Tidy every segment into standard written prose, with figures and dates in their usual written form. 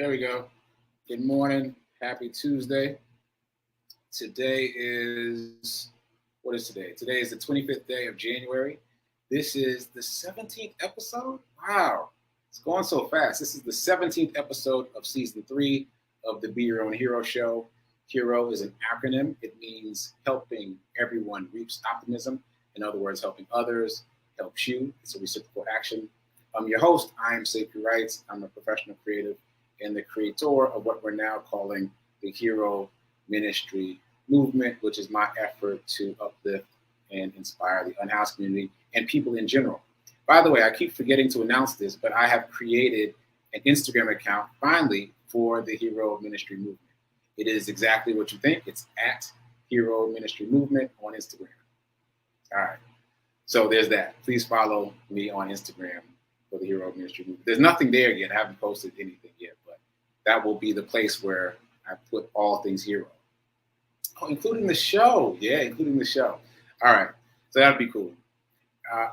There we go. Good morning. Happy Tuesday. Today is, what is today? Today is the 25th day of January. This is the 17th episode. Wow. It's going so fast. This is the 17th episode of season 3 of the Be Your Own Hero show. Hero is an acronym. It means helping everyone reach optimism. In other words, helping others helps you. It's a reciprocal action. I'm your host. I am Sekouwrites. I'm a professional creative and the creator of what we're now calling the Hero Ministry Movement, which is my effort to uplift and inspire the unhoused community and people in general. By the way, I keep forgetting to announce this, but I have created an Instagram account finally for the Hero Ministry Movement. It is exactly what you think. It's at Hero Ministry Movement on Instagram. All right. So there's that. Please follow me on Instagram for the Hero Ministry Movement. There's nothing there yet. I haven't posted anything yet, but that will be the place where I put all things hero. Oh, including the show. Yeah, including the show. All right. So that'd be cool.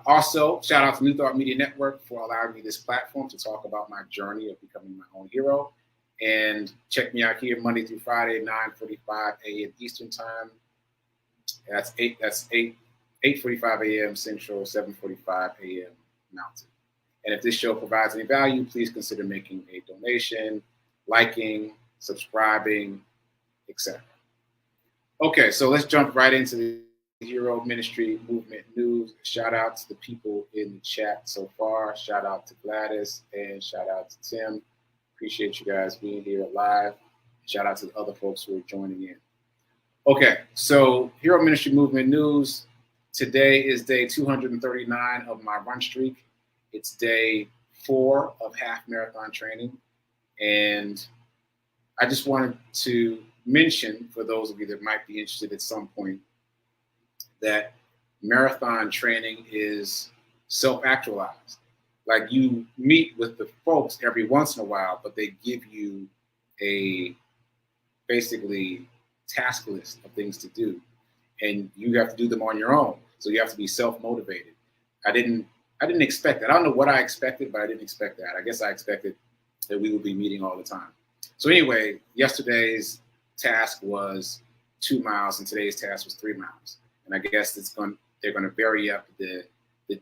Also, shout out to New Thought Media Network for allowing me this platform to talk about my journey of becoming my own hero. And check me out here Monday through Friday, 9:45 a.m. Eastern Time. That's 8:45 a.m. Central, 7:45 a.m. Mountain. And if this show provides any value, please consider making a donation, liking, subscribing, etc. Okay, so let's jump right into the Hero Ministry Movement news. Shout out to the people in the chat so far. Shout out to Gladys and shout out to Tim. Appreciate you guys being here live. Shout out to the other folks who are joining in. Okay, so Hero Ministry Movement news. Today is day 239 of my run streak. It's day 4 of half marathon training. And I just wanted to mention, for those of you that might be interested at some point, that marathon training is self-actualized. Like, you meet with the folks every once in a while, but they give you a basically task list of things to do, and you have to do them on your own. So you have to be self-motivated. I didn't expect that. I don't know what I expected, but I didn't expect that. I guess I expected that we would be meeting all the time. So anyway, yesterday's task was 2 miles, and today's task was 3 miles. And I guess they're going to vary up the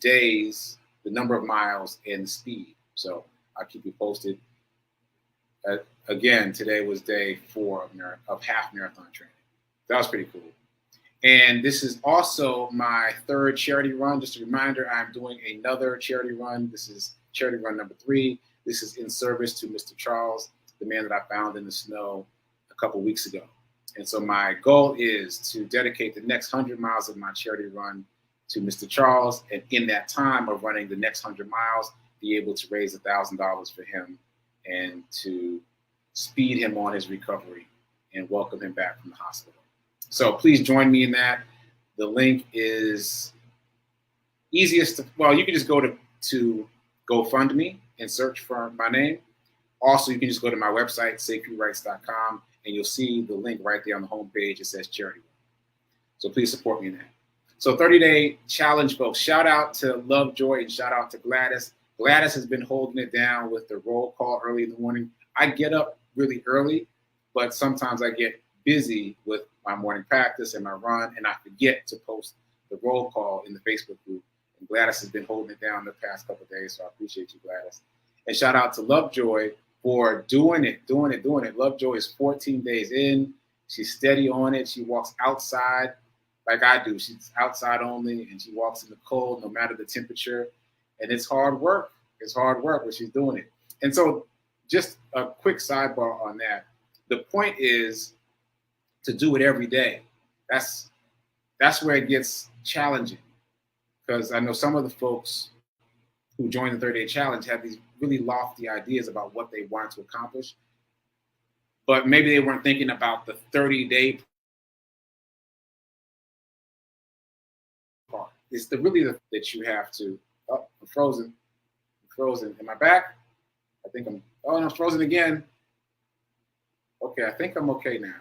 days, the number of miles, and the speed. So I'll keep you posted. Again, today was day 4 of half marathon training. That was pretty cool. And this is also my 3rd charity run. Just a reminder, I'm doing another charity run. This is charity run number 3. This is in service to Mr. Charles, the man that I found in the snow a couple weeks ago. And so my goal is to dedicate the next 100 miles of my charity run to Mr. Charles. And in that time of running the next 100 miles, be able to raise $1,000 for him and to speed him on his recovery and welcome him back from the hospital. So please join me in that. The link is easiest to, well, you can just go to GoFundMe and search for my name. Also, you can just go to my website, sekouwrites.com, and you'll see the link right there on the homepage. It says charity. So please support me in that. So 30-day challenge, folks. Shout out to Lovejoy and shout out to Gladys. Gladys has been holding it down with the roll call early in the morning. I get up really early, but sometimes I get busy with my morning practice and my run, and I forget to post the roll call in the Facebook group. And Gladys has been holding it down the past couple of days, so I appreciate you, Gladys. And shout out to Lovejoy for doing it. Lovejoy is 14 days in. She's steady on it. She walks outside like I do. She's outside only, and she walks in the cold no matter the temperature. And it's hard work. It's hard work, but she's doing it. And so just a quick sidebar on that. The point is to do it every day. That's where it gets challenging, because I know some of the folks who join the 30-day challenge have these really lofty ideas about what they want to accomplish, but maybe they weren't thinking about the 30-day part. It's that you have to. Oh, I'm frozen. Am I back? I'm frozen again. Okay, I think I'm okay now.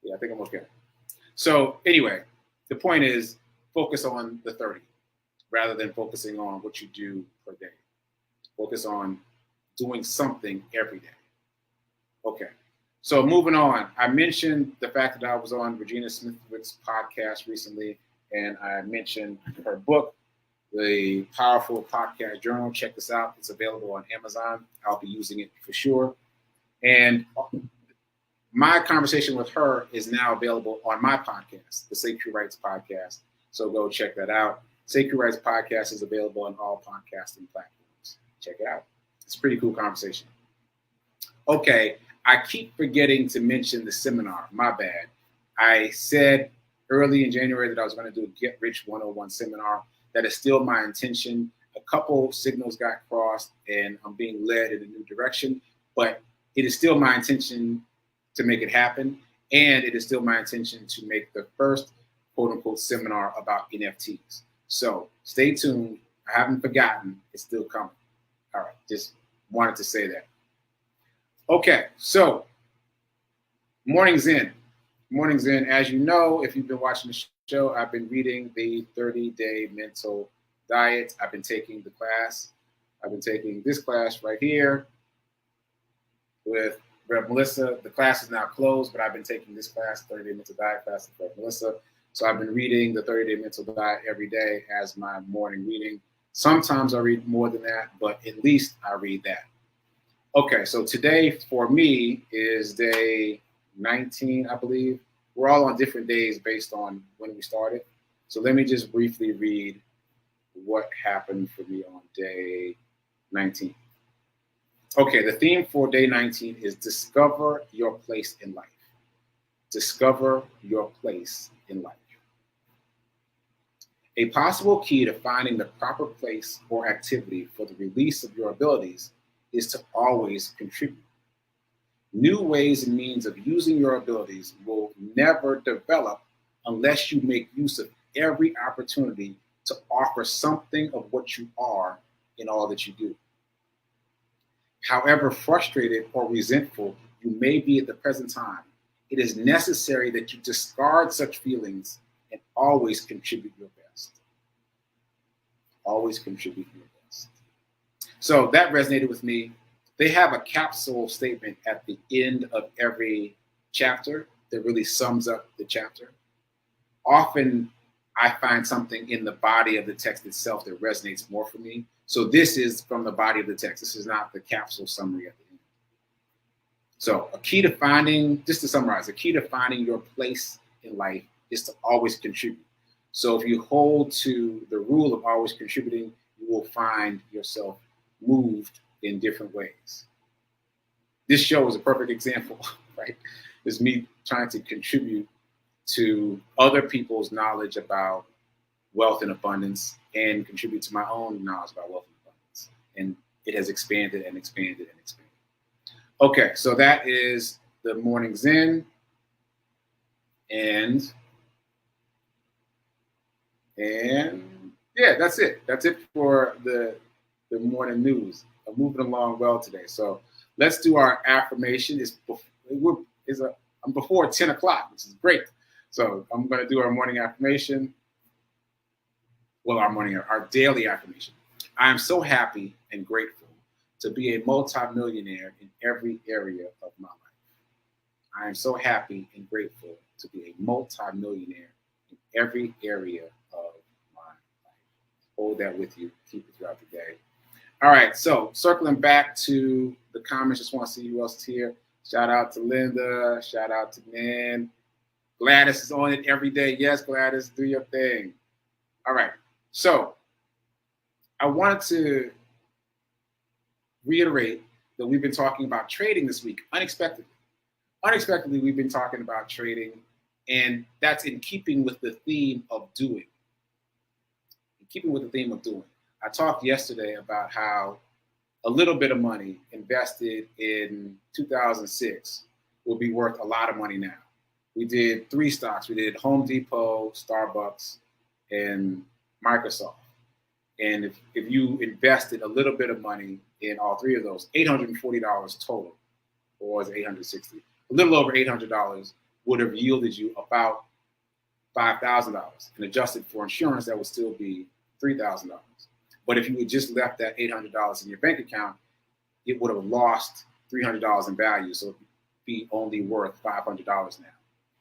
Yeah, I think I'm okay. So anyway, the point is focus on the 30 rather than focusing on what you do per day. Focus on doing something every day. Okay. So moving on, I mentioned the fact that I was on Regina Smithwick's podcast recently, and I mentioned her book, The Powerful Podcast Journal. Check this out. It's available on Amazon. I'll be using it for sure. And my conversation with her is now available on my podcast, the Sekouwrites podcast. So go check that out. Sekouwrites podcast is available on all podcasting platforms. Check it out. It's a pretty cool conversation. Okay, I keep forgetting to mention the seminar. My bad. I said early in January that I was going to do a Get Rich 101 seminar. That is still my intention. A couple signals got crossed and I'm being led in a new direction, but it is still my intention to make it happen. And it is still my intention to make the first quote unquote seminar about NFTs. So stay tuned. I haven't forgotten. It's still coming. All right. Just wanted to say that. Okay. So Morning's in. Morning's in. As you know, if you've been watching the show, I've been reading the 30-day mental diet. I've been taking the class. I've been taking this class right here with Rev Melissa. The class is now closed, but I've been taking this class, 30-day mental diet class with Rev Melissa. So I've been reading the 30-day mental diet every day as my morning reading. Sometimes I read more than that, but at least I read that. Okay, so today for me is day 19, I believe. We're all on different days based on when we started. So let me just briefly read what happened for me on day 19. Okay, the theme for day 19 is discover your place in life. Discover your place in life. A possible key to finding the proper place or activity for the release of your abilities is to always contribute. New ways and means of using your abilities will never develop unless you make use of every opportunity to offer something of what you are in all that you do. However frustrated or resentful you may be at the present time, it is necessary that you discard such feelings and always contribute your best. Always contribute your best. So that resonated with me. They have a capsule statement at the end of every chapter that really sums up the chapter. Often I find something in the body of the text itself that resonates more for me. So this is from the body of the text. This is not the capsule summary at the end. So a key to finding, just to summarize, a key to finding your place in life is to always contribute. So if you hold to the rule of always contributing, you will find yourself moved in different ways. This show is a perfect example, right? It's me trying to contribute to other people's knowledge about wealth and abundance and contribute to my own knowledge about wealth and abundance. And it has expanded and expanded and expanded. Okay, so that is the morning Zen. And yeah, that's it. That's it for the morning news. I'm moving along well today. So let's do our affirmation. I'm before 10 o'clock, which is great. So I'm going to do our morning affirmation. Well, our daily affirmation. I am so happy and grateful to be a multimillionaire in every area of my life. I am so happy and grateful to be a multimillionaire in every area of my life. Hold that with you. Keep it throughout the day. All right, so circling back to the comments, just want to see who else is here. Shout out to Linda. Shout out to Nan. Gladys is on it every day. Yes, Gladys, do your thing. All right, so I wanted to reiterate that we've been talking about trading this week, unexpectedly. Unexpectedly, we've been talking about trading, and that's in keeping with the theme of doing. In keeping with the theme of doing. I talked yesterday about how a little bit of money invested in 2006 will be worth a lot of money now. We did 3 stocks. We did Home Depot, Starbucks, and Microsoft. And if you invested a little bit of money in all 3 of those, $840 total, or was it $860? A little over $800 would have yielded you about $5,000. And adjusted for insurance, that would still be $3,000. But if you had just left that $800 in your bank account, it would have lost $300 in value. So be only worth $500 now.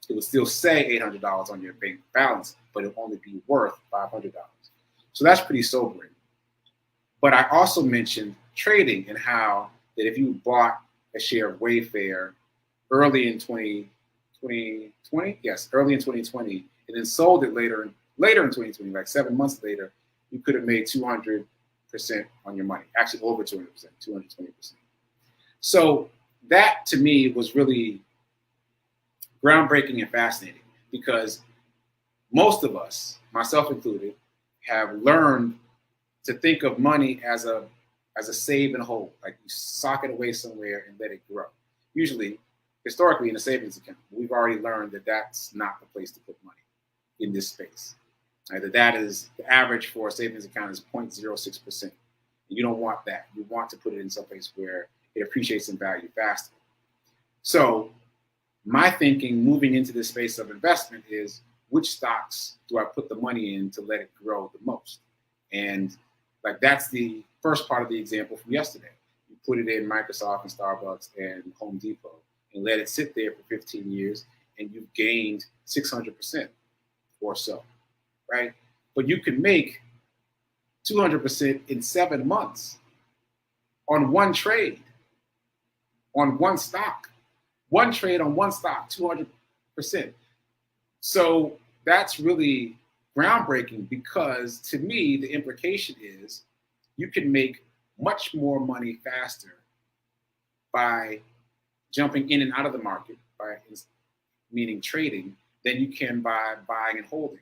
It would still say $800 on your bank balance, but it will only be worth $500. So that's pretty sobering. But I also mentioned trading and how that if you bought a share of Wayfair early in 2020, early in 2020, and then sold it later in 2020, like 7 months later, you could have made 200% on your money, actually over 200%, 220%. So that to me was really groundbreaking and fascinating, because most of us, myself included, have learned to think of money as a save and hold, like you sock it away somewhere and let it grow. Usually, historically, in a savings account, we've already learned that that's not the place to put money in this space. Right? That is the average for a savings account is 0.06%. You don't want that. You want to put it in some place where it appreciates in value faster. So my thinking moving into this space of investment is, which stocks do I put the money in to let it grow the most? And like that's the first part of the example from yesterday. You put it in Microsoft and Starbucks and Home Depot and let it sit there for 15 years, and you've gained 600% or so, right? But you can make 200% in 7 months on one trade, on one stock. One trade on one stock, 200%. So that's really groundbreaking, because to me, the implication is you can make much more money faster by jumping in and out of the market, meaning trading, than you can by buying and holding.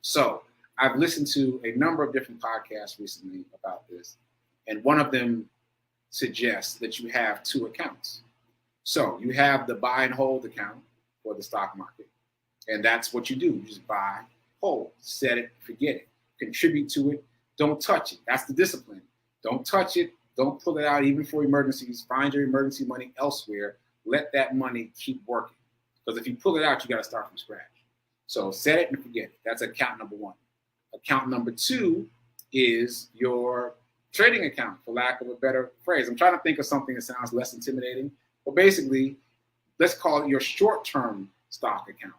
So I've listened to a number of different podcasts recently about this, and one of them suggests that you have two accounts. So you have the buy and hold account for the stock market, and that's what you do. You just buy, hold, set it, forget it, contribute to it, don't touch it. That's the discipline. Don't touch it. Don't pull it out even for emergencies. Find your emergency money elsewhere. Let that money keep working. Because if you pull it out, you got to start from scratch. So set it and forget it. That's account number one. Account number two is your trading account, for lack of a better phrase. I'm trying to think of something that sounds less intimidating. But basically, let's call it your short-term stock account.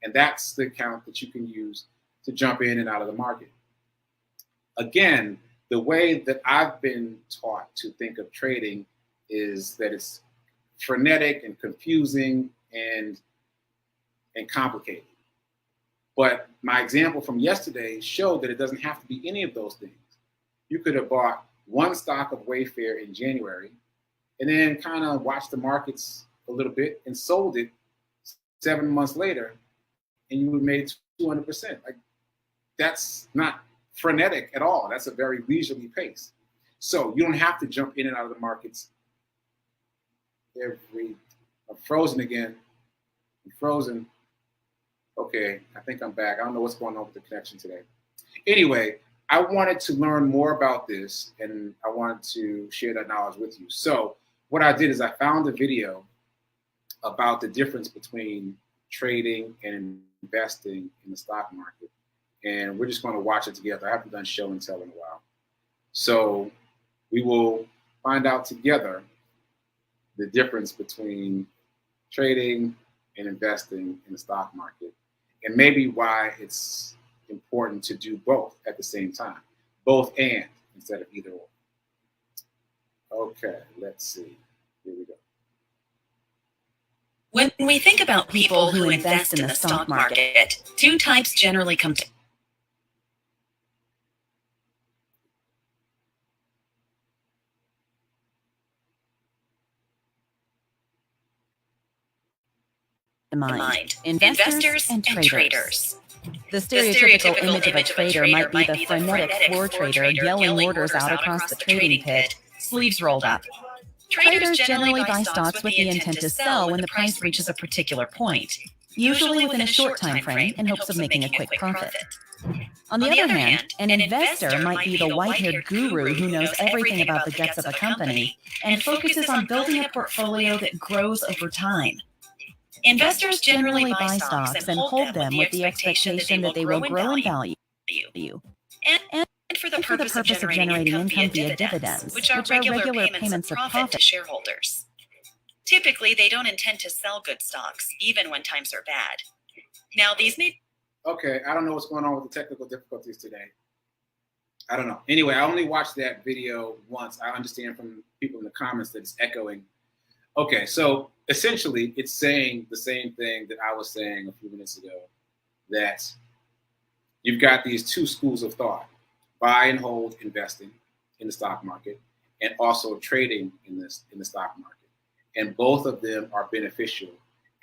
And that's the account that you can use to jump in and out of the market. Again, the way that I've been taught to think of trading is that it's frenetic and confusing and complicated. But my example from yesterday showed that it doesn't have to be any of those things. You could have bought one stock of Wayfair in January and then kind of watched the markets a little bit and sold it 7 months later, and you would have made 200%. Like, that's not frenetic at all. That's a very leisurely pace. So you don't have to jump in and out of the markets I'm frozen again. I'm frozen. Okay, I think I'm back. I don't know what's going on with the connection today. Anyway, I wanted to learn more about this, and I wanted to share that knowledge with you. So what I did is I found a video about the difference between trading and investing in the stock market. And we're just going to watch it together. I haven't done show and tell in a while. So we will find out together the difference between trading and investing in the stock market, and maybe why it's important to do both at the same time. Both and instead of either or. Okay, let's see. Here we go. When we think about people who invest in the stock market, two types generally come to mind: investors and traders. The stereotypical image of a trader might be the frenetic floor trader yelling orders out across the trading pit, sleeves rolled up. Traders generally buy stocks with the intent to sell when the price reaches a particular point, usually within a short time frame in hopes of making a quick profit. On the other hand, an investor might be the white-haired guru who knows everything about the guts of a company and focuses on building a portfolio that grows over time. Investors generally buy stocks and hold them with the expectation that they will grow in value and for the purpose of generating income via dividends, which are regular payments of profit to shareholders. Typically, they don't intend to sell good stocks, even when times are bad. Now, these may... Okay, I don't know what's going on with the technical difficulties today. I don't know. Anyway, I only watched that video once. I understand from people in the comments that it's echoing. Okay, so essentially, it's saying the same thing that I was saying a few minutes ago, that you've got these two schools of thought: buy and hold investing in the stock market, and also trading in the stock market. And both of them are beneficial.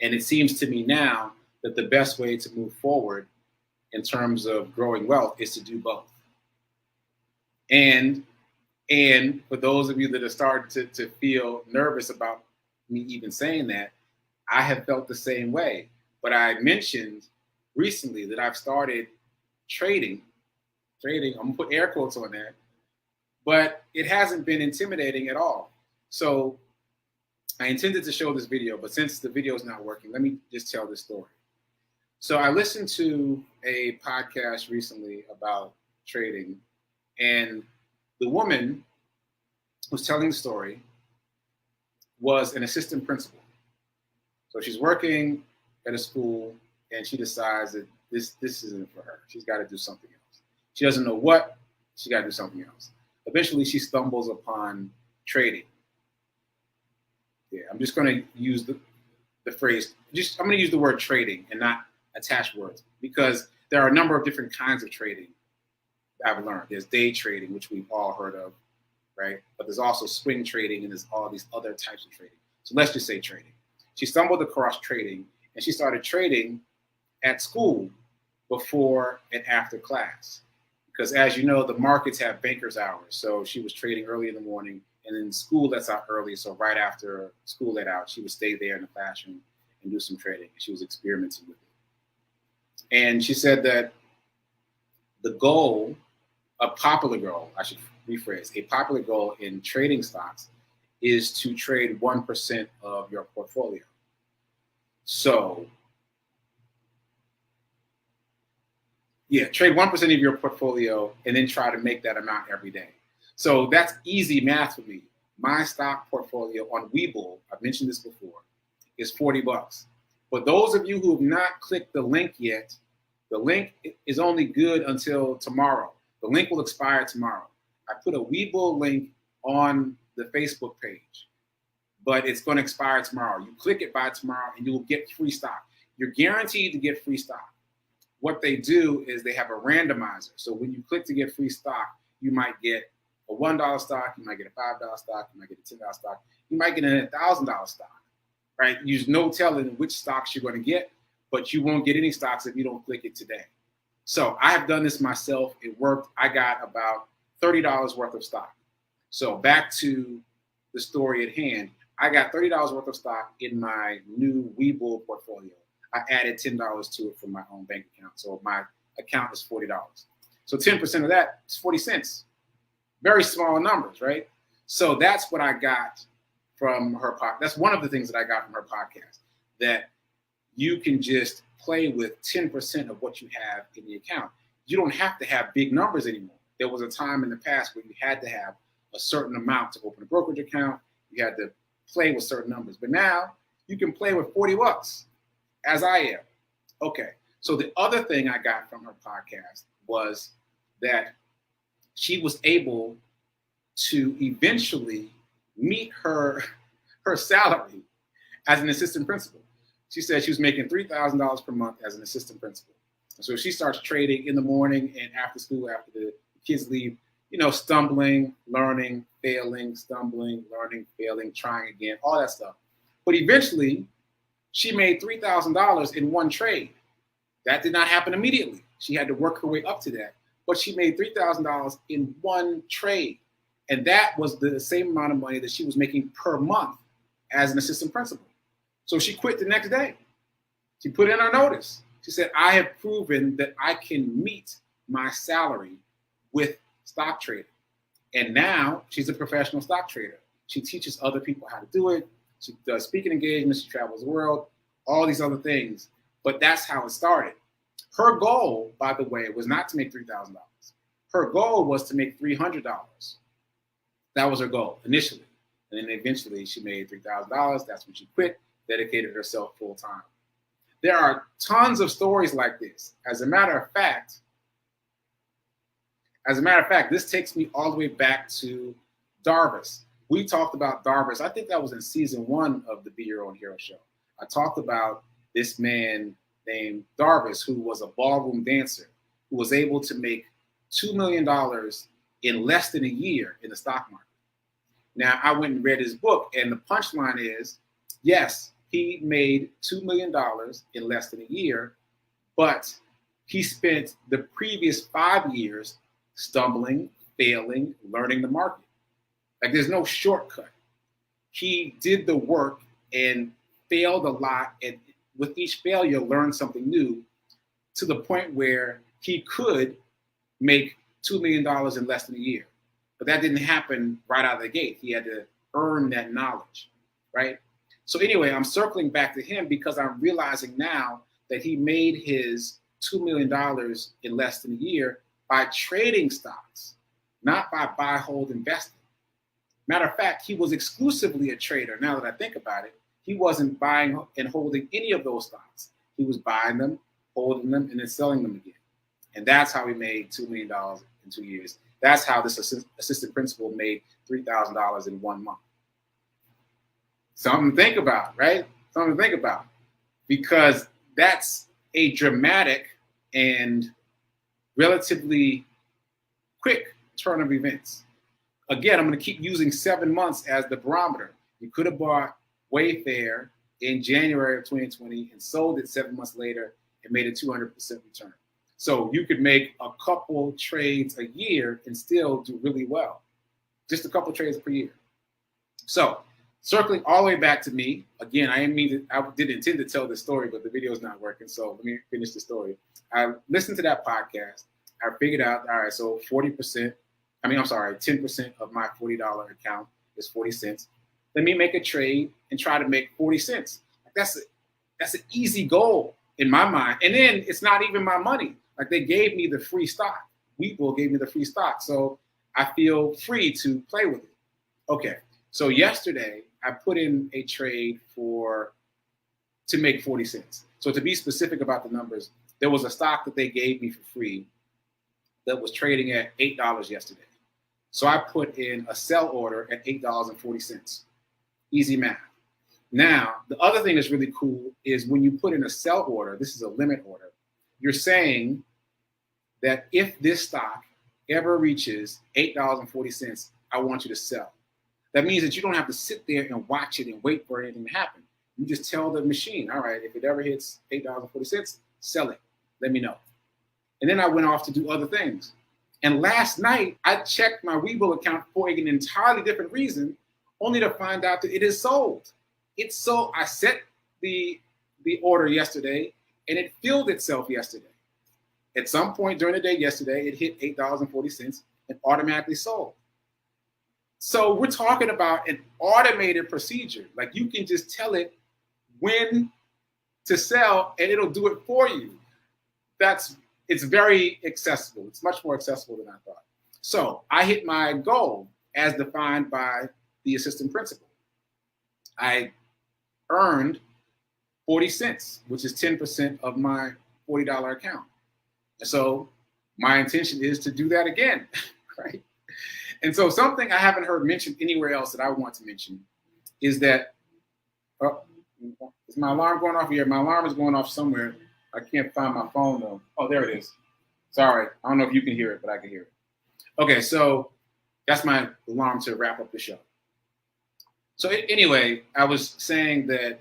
And it seems to me now that the best way to move forward in terms of growing wealth is to do both. And for those of you that are starting to feel nervous about me even saying that, I have felt the same way. But I mentioned recently that I've started trading, I'm gonna put air quotes on that, but it hasn't been intimidating at all. So I intended to show this video, but since the video is not working, let me just tell this story. So I listened to a podcast recently about trading, and the woman who's telling the story was an assistant principal. So she's working at a school, and she decides that this isn't for her. She's got to do something else. She doesn't know what. She got to do something else. Eventually, she stumbles upon trading. Yeah, I'm just going to use the phrase. I'm going to use the word trading and not attach words, because there are a number of different kinds of trading I've learned. There's day trading, which we've all heard of, right? But there's also swing trading, and there's all these other types of trading. So let's just say trading. She stumbled across trading, and she started trading at school before and after class. Because as you know, the markets have banker's hours. So she was trading early in the morning, and in school lets out early. So right after school let out, she would stay there in the classroom and do some trading. She was experimenting with it. And she said that the goal, a popular goal, I should rephrase, a popular goal in trading stocks is to trade 1% of your portfolio. So yeah, trade 1% of your portfolio and then try to make that amount every day. So that's easy math for me. My stock portfolio on Webull, I've mentioned this before, is $40. But those of you who have not clicked the link yet, the link is only good until tomorrow. The link will expire tomorrow. I put a Webull link on the Facebook page, but it's going to expire tomorrow. You click it by tomorrow and you will get free stock. You're guaranteed to get free stock. What they do is they have a randomizer. So when you click to get free stock, you might get a $1 stock, you might get a $5 stock, you might get a $10 stock, you might get a $1,000 stock, right? There's no telling which stocks you're going to get, but you won't get any stocks if you don't click it today. So I have done this myself. It worked. I got about $30 worth of stock. So back to the story at hand, I got $30 worth of stock in my new Webull portfolio. I added $10 to it from my own bank account. So my account is $40. So 10% of that is 40 cents. Very small numbers, right? So that's what I got from her podcast. That's one of the things that I got from her podcast, that you can just play with 10% of what you have in the account. You don't have to have big numbers anymore. There was a time in the past where you had to have a certain amount to open a brokerage account. You had to play with certain numbers. But now you can play with $40, as I am. Okay. So the other thing I got from her podcast was that she was able to eventually meet her salary as an assistant principal. She said she was making $3,000 per month as an assistant principal. So she starts trading in the morning and after school, after the kids leave, stumbling, learning, failing, stumbling, learning, failing, trying again, all that stuff. But eventually, she made $3,000 in one trade. That did not happen immediately. She had to work her way up to that. But she made $3,000 in one trade. And that was the same amount of money that she was making per month as an assistant principal. So she quit the next day. She put in her notice. She said, I have proven that I can meet my salary with stock trading. And now she's a professional stock trader. She teaches other people how to do it. She does speaking engagements. She travels the world, all these other things. But that's how it started. Her goal, by the way, was not to make $3,000. Her goal was to make $300. That was her goal initially. And then eventually she made $3,000. That's when she quit, dedicated herself full time. There are tons of stories like this. As a matter of fact, this takes me all the way back to Darvis. We talked about Darvis. I think that was in season 1 of the Be Your Own Hero show. I talked about this man named Darvis, who was a ballroom dancer, who was able to make $2 million in less than a year in the stock market. Now, I went and read his book, and the punchline is, yes, he made $2 million in less than a year, but he spent the previous 5 years stumbling, failing, learning the market. Like, there's no shortcut. He did the work and failed a lot, and with each failure, learned something new, to the point where he could make $2 million in less than a year. But that didn't happen right out of the gate. He had to earn that knowledge, right? So anyway, I'm circling back to him because I'm realizing now that he made his $2 million in less than a year by trading stocks, not by buy, hold, investing. Matter of fact, he was exclusively a trader. Now that I think about it, he wasn't buying and holding any of those stocks. He was buying them, holding them, and then selling them again. And that's how he made $2 million in 2 years. That's how this assistant principal made $3,000 in 1 month. Something to think about, right? Something to think about. Because that's a dramatic and relatively quick turn of events. Again, I'm going to keep using 7 months as the barometer. You could have bought Wayfair in January of 2020 and sold it 7 months later and made a 200% return. So you could make a couple trades a year and still do really well. Just a couple trades per year. So circling all the way back to me, again, I didn't intend to tell this story, but the video is not working. So let me finish the story. I listened to that podcast. I figured out, all right, so 10% of my $40 account is 40 cents. Let me make a trade and try to make 40 cents. That's an easy goal in my mind. And then it's not even my money. Like, they gave me the free stock. Webull gave me the free stock. So I feel free to play with it. Okay. So yesterday I put in a trade to make 40 cents. So to be specific about the numbers, there was a stock that they gave me for free that was trading at $8 yesterday. So I put in a sell order at $8.40. Easy math. Now, the other thing that's really cool is when you put in a sell order, this is a limit order, you're saying that if this stock ever reaches $8.40, I want you to sell. That means that you don't have to sit there and watch it and wait for anything to happen. You just tell the machine, all right, if it ever hits $8.40, sell it. Let me know. And then I went off to do other things. And last night, I checked my Webull account for an entirely different reason, only to find out that it is sold. It's sold. I set the order yesterday, and it filled itself yesterday. At some point during the day yesterday, it hit $8.40 and automatically sold. So we're talking about an automated procedure. Like, you can just tell it when to sell, and it'll do it for you. It's very accessible. It's much more accessible than I thought. So I hit my goal as defined by the assistant principal. I earned 40 cents, which is 10% of my $40 account. And so my intention is to do that again, right? And so something I haven't heard mentioned anywhere else that I want to mention is that, is my alarm going off here? My alarm is going off somewhere. I can't find my phone though. Oh, there it is. Sorry. I don't know if you can hear it, but I can hear it. Okay, so that's my alarm to wrap up the show. So anyway, I was saying that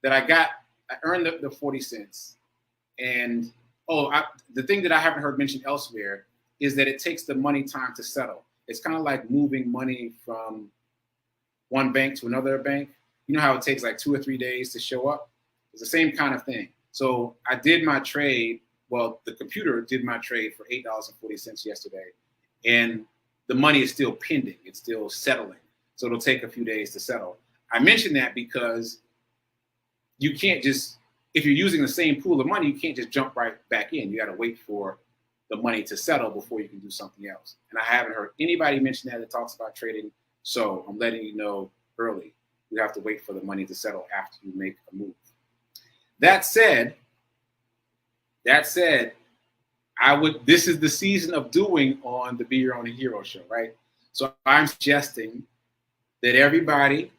I earned the 40 cents. And the thing that I haven't heard mentioned elsewhere is that it takes the money time to settle. It's kind of like moving money from one bank to another bank. You know how it takes like 2 or 3 days to show up? It's the same kind of thing. So I did my trade. Well, the computer did my trade for $8.40 yesterday. And the money is still pending. It's still settling. So it'll take a few days to settle. I mention that because you can't just, if you're using the same pool of money, you can't just jump right back in. You got to wait for the money to settle before you can do something else. And I haven't heard anybody mention that talks about trading. So I'm letting you know early. You have to wait for the money to settle after you make a move. That said, this is the season of doing on the Be Your Own Hero show, right? So I'm suggesting that everybody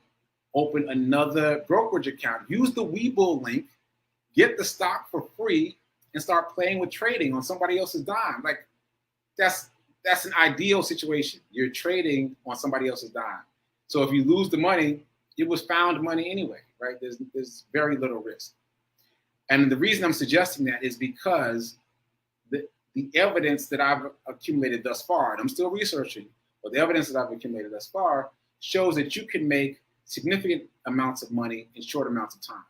open another brokerage account. Use the Webull link, get the stock for free, and start playing with trading on somebody else's dime. Like that's an ideal situation. You're trading on somebody else's dime. So if you lose the money, it was found money anyway, right? There's very little risk. And the reason I'm suggesting that is because the evidence that I've accumulated thus far, and I'm still researching, but the evidence that I've accumulated thus far shows that you can make significant amounts of money in short amounts of time.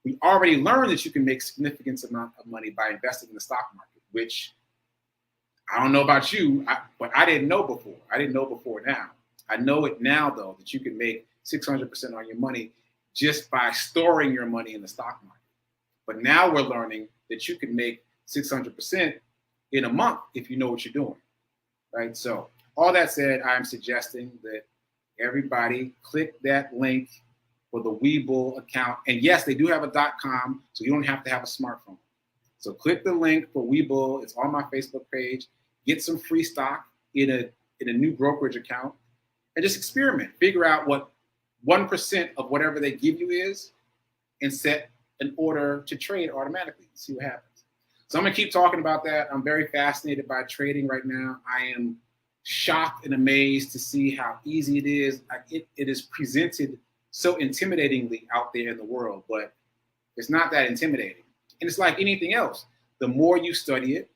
We already learned that you can make significant amount of money by investing in the stock market, which I don't know about you, but I didn't know before. I didn't know before now. I know it now, though, that you can make 600% on your money just by storing your money in the stock market. But now we're learning that you can make 600% in a month if you know what you're doing, right? So all that said, I'm suggesting that everybody click that link for the Webull account. And yes, they do have a .com, so you don't have to have a smartphone. So click the link for Webull. It's on my Facebook page. Get some free stock in a new brokerage account and just experiment. Figure out what 1% of whatever they give you is and set an order to trade automatically. See what happens. So I'm going to keep talking about that. I'm very fascinated by trading right now. I am shocked and amazed to see how easy it is. It is presented so intimidatingly out there in the world, but it's not that intimidating. And it's like anything else. The more you study it,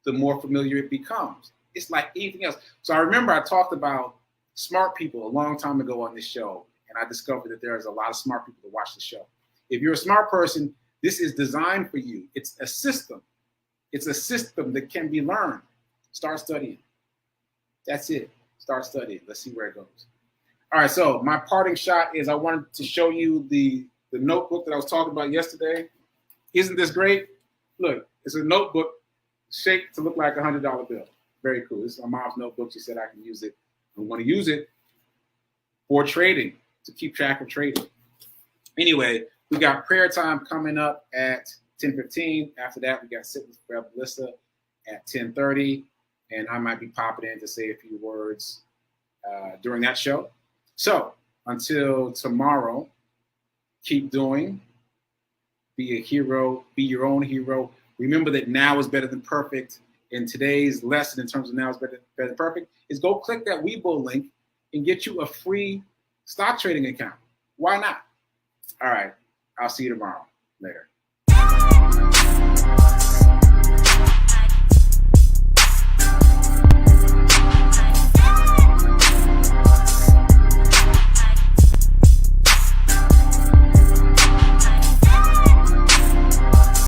the more familiar it becomes. It's like anything else. So I remember I talked about smart people a long time ago on this show, and I discovered that there's a lot of smart people that watch the show. If you're a smart person, this is designed for you. It's a system. It's a system that can be learned. Start studying. That's it. Start studying. Let's see where it goes. All right, so my parting shot is I wanted to show you the notebook that I was talking about yesterday. Isn't this great? Look, it's a notebook shaped to look like a $100 bill. Very cool. This is my mom's notebook. She said I can use it. I'm going to use it for trading, to keep track of trading. Anyway, we got prayer time coming up at 10:15. After that, we got Sit with Rev Melissa at 10:30. And I might be popping in to say a few words during that show. So until tomorrow, keep doing. Be a hero. Be your own hero. Remember that now is better than perfect. And today's lesson in terms of now is better than perfect is go click that Webull link and get you a free stock trading account. Why not? All right. I'll see you tomorrow. Later.